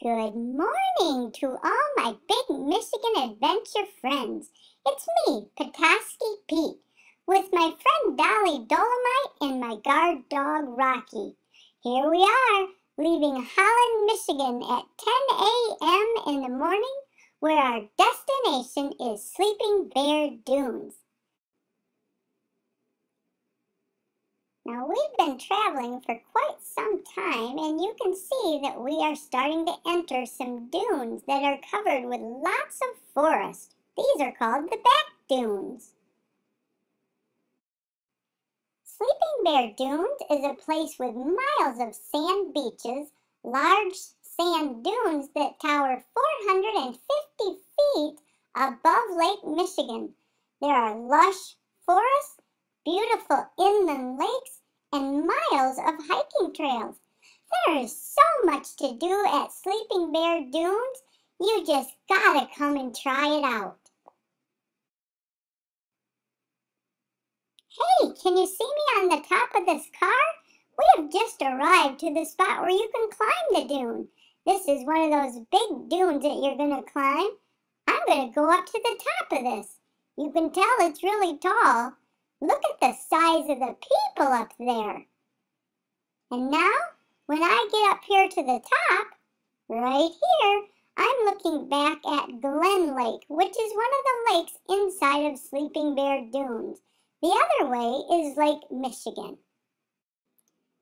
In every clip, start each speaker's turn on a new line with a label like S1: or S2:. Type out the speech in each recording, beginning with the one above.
S1: Good morning to all my big Michigan adventure friends. It's me, Petoskey Pete, with my friend Dolly Dolomite and my guard dog Rocky. Here we are, leaving Holland, Michigan at 10 a.m. in the morning, where our destination is Sleeping Bear Dunes. Now, we've been traveling for quite some time, and you can see that we are starting to enter some dunes that are covered with lots of forest. These are called the back dunes. Sleeping Bear Dunes is a place with miles of sand beaches, large sand dunes that tower 450 feet above Lake Michigan. There are lush forests, beautiful inland lakes, and miles of hiking trails. There is so much to do at Sleeping Bear Dunes. You just gotta come and try it out. Hey, can you see me on the top of this car? We have just arrived to the spot where you can climb the dune. This is one of those big dunes that you're gonna climb. I'm gonna go up to the top of this. You can tell it's really tall. Look at the size of the people up there. And now, when I get up here to the top, right here, I'm looking back at Glen Lake, which is one of the lakes inside of Sleeping Bear Dunes. The other way is Lake Michigan.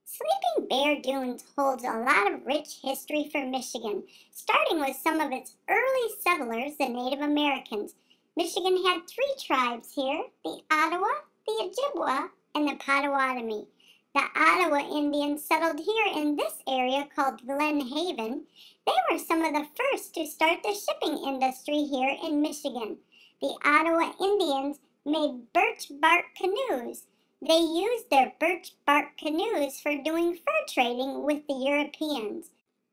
S1: Sleeping Bear Dunes holds a lot of rich history for Michigan, starting with some of its early settlers, the Native Americans. Michigan had 3 tribes here, the Ottawa, the Ojibwa, and the Potawatomi. The Ottawa Indians settled here in this area called Glen Haven. They were some of the first to start the shipping industry here in Michigan. The Ottawa Indians made birch bark canoes. They used their birch bark canoes for doing fur trading with the Europeans.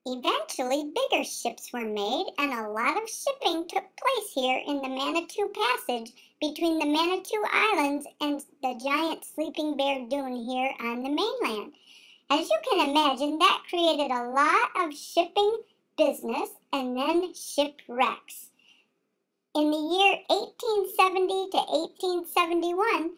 S1: Eventually, bigger ships were made, and a lot of shipping took place here in the Manitou Passage between the Manitou Islands and the giant Sleeping Bear Dune here on the mainland. As you can imagine, that created a lot of shipping business and then shipwrecks. In the year 1870 to 1871,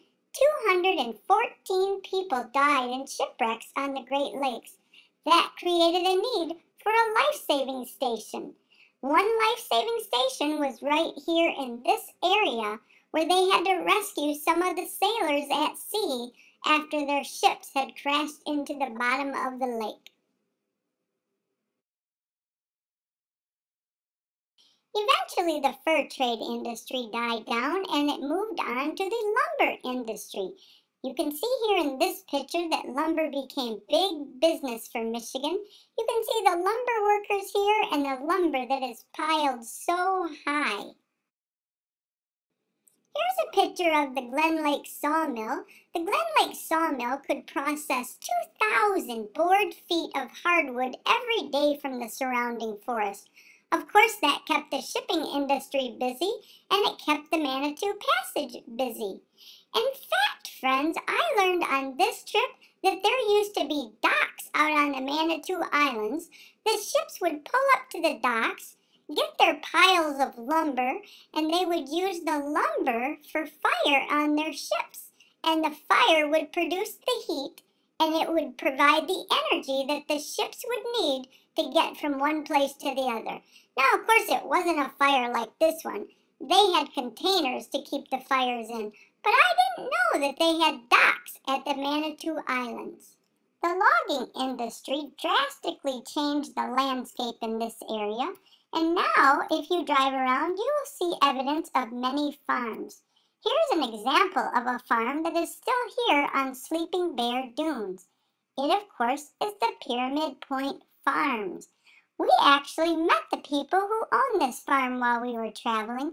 S1: 214 people died in shipwrecks on the Great Lakes. That created a need for a life-saving station. One life-saving station was right here in this area, where they had to rescue some of the sailors at sea after their ships had crashed into the bottom of the lake. Eventually, the fur trade industry died down and it moved on to the lumber industry. You can see here in this picture that lumber became big business for Michigan. You can see the lumber workers here and the lumber that is piled so high. Here's a picture of the Glen Lake sawmill. The Glen Lake sawmill could process 2,000 board feet of hardwood every day from the surrounding forest. Of course, that kept the shipping industry busy, and it kept the Manitou Passage busy. In fact, friends, I learned on this trip that there used to be docks out on the Manitou Islands. The ships would pull up to the docks, get their piles of lumber, and they would use the lumber for fire on their ships. And the fire would produce the heat, and it would provide the energy that the ships would need to get from one place to the other. Now, of course, it wasn't a fire like this one. They had containers to keep the fires in, but I didn't know that they had docks at the Manitou Islands. The logging industry drastically changed the landscape in this area, and now, if you drive around, you will see evidence of many farms. Here's an example of a farm that is still here on Sleeping Bear Dunes. It, of course, is the Pyramid Point Farms. We actually met the people who own this farm while we were traveling.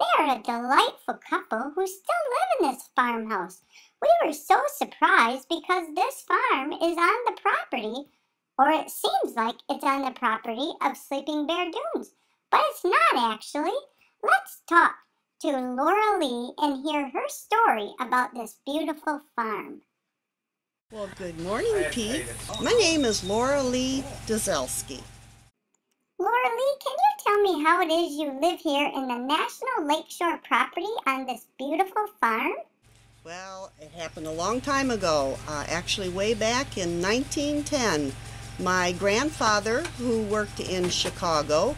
S1: They are a delightful couple who still live in this farmhouse. We were so surprised because this farm is on the property, or it seems like it's on the property of Sleeping Bear Dunes, but it's not actually. Let's talk to Laura Lee and hear her story about this beautiful farm.
S2: Well, good morning, Pete. My name is Laura Lee Dzelski.
S1: Laura Laura Lee, can you tell me how it is you live here in the National Lakeshore property on this beautiful farm?
S2: Well, it happened a long time ago, actually way back in 1910. My grandfather, who worked in Chicago,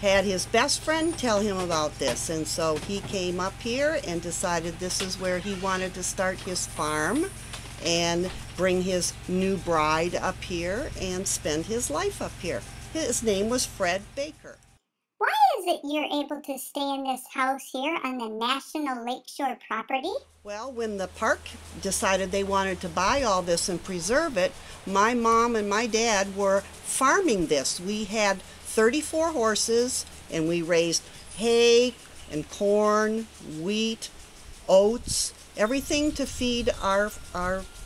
S2: had his best friend tell him about this, and so he came up here and decided this is where he wanted to start his farm and bring his new bride up here and spend his life up here. His name was Fred Baker.
S1: Why is it you're able to stay in this house here on the National Lakeshore property?
S2: Well, when the park decided they wanted to buy all this and preserve it, my mom and my dad were farming this. We had 34 horses, and we raised hay and corn, wheat, oats, everything to feed our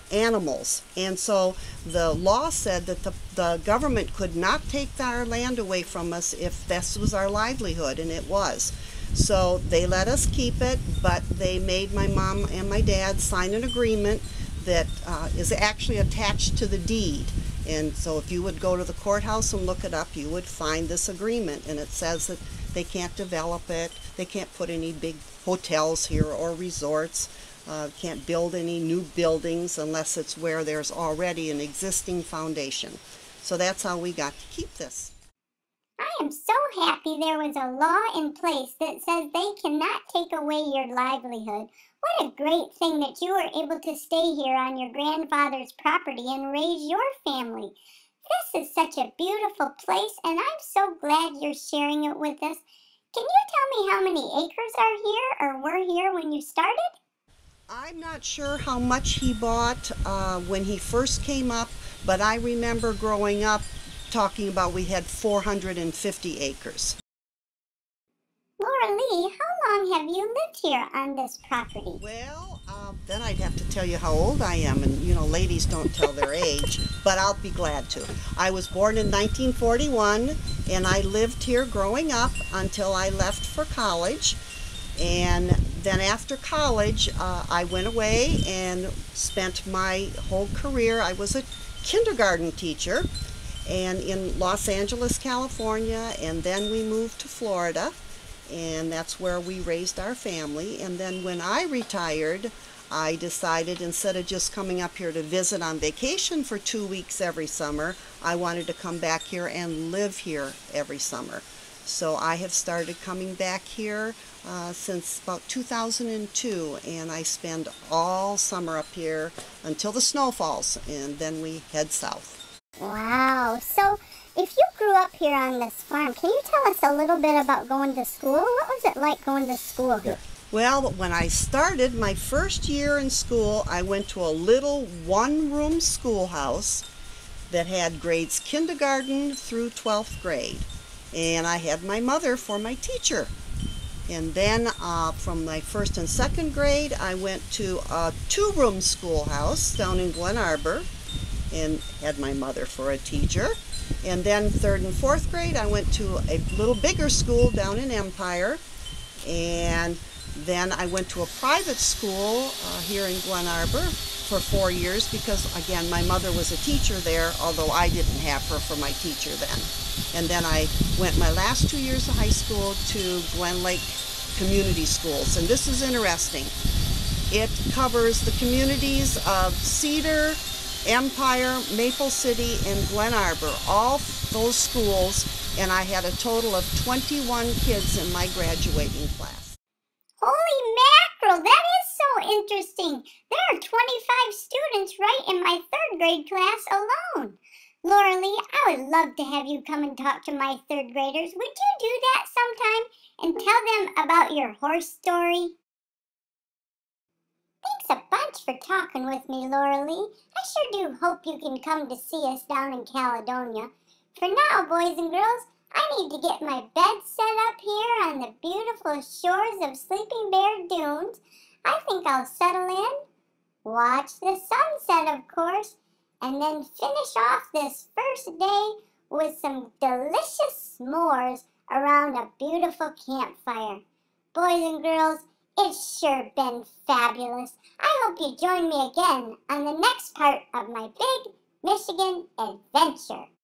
S2: animals. And so the law said that the government could not take our land away from us if this was our livelihood, and it was. So they let us keep it, but they made my mom and my dad sign an agreement that is actually attached to the deed. And so if you would go to the courthouse and look it up, you would find this agreement, and it says that they can't develop it, they can't put any big hotels here or resorts, can't build any new buildings unless it's where there's already an existing foundation. So that's how we got to keep this.
S1: I am so happy there was a law in place that says they cannot take away your livelihood. What a great thing that you were able to stay here on your grandfather's property and raise your family. This is such a beautiful place, and I'm so glad you're sharing it with us. Can you tell me how many acres are here or were here when you started?
S2: I'm not sure how much he bought when he first came up, but I remember growing up talking about we had 450 acres.
S1: Laura Lee, how long have you lived here on this property?
S2: Well, then I'd have to tell you how old I am, and you know, ladies don't tell their age, but I'll be glad to. I was born in 1941, and I lived here growing up until I left for college. And then after college, I went away and spent my whole career. I was a kindergarten teacher and in Los Angeles, California, and then we moved to Florida, and that's where we raised our family. And then when I retired, I decided instead of just coming up here to visit on vacation for 2 weeks every summer, I wanted to come back here and live here every summer. So I have started coming back here since about 2002, and I spend all summer up here until the snow falls, and then we head south.
S1: Wow, so if you grew up here on this farm, can you tell us a little bit about going to school? What was it like going to school here?
S2: Well, when I started my first year in school, I went to a little one-room schoolhouse that had grades kindergarten through 12th grade. And I had my mother for my teacher. And then from my first and second grade, I went to a two-room schoolhouse down in Glen Arbor and had my mother for a teacher. And then third and fourth grade, I went to a little bigger school down in Empire. And then I went to a private school here in Glen Arbor for 4 years because, again, my mother was a teacher there, although I didn't have her for my teacher then. And then I went my last 2 years of high school to Glen Lake Community Schools. And this is interesting. It covers the communities of Cedar, Empire, Maple City, and Glen Arbor, all those schools, and I had a total of 21 kids in my graduating class.
S1: Holy mackerel, that is so interesting. There are 25 students right in my third grade class alone. Laura Lee, I would love to have you come and talk to my third graders. Would you do that sometime and tell them about your horse story? Thanks a bunch for talking with me, Laura Lee. I sure do hope you can come to see us down in Caledonia. For now, boys and girls, I need to get my bed set up here on the beautiful shores of Sleeping Bear Dunes. I think I'll settle in, watch the sunset, of course, and then finish off this first day with some delicious s'mores around a beautiful campfire. Boys and girls, it's sure been fabulous. I hope you join me again on the next part of my big Michigan adventure.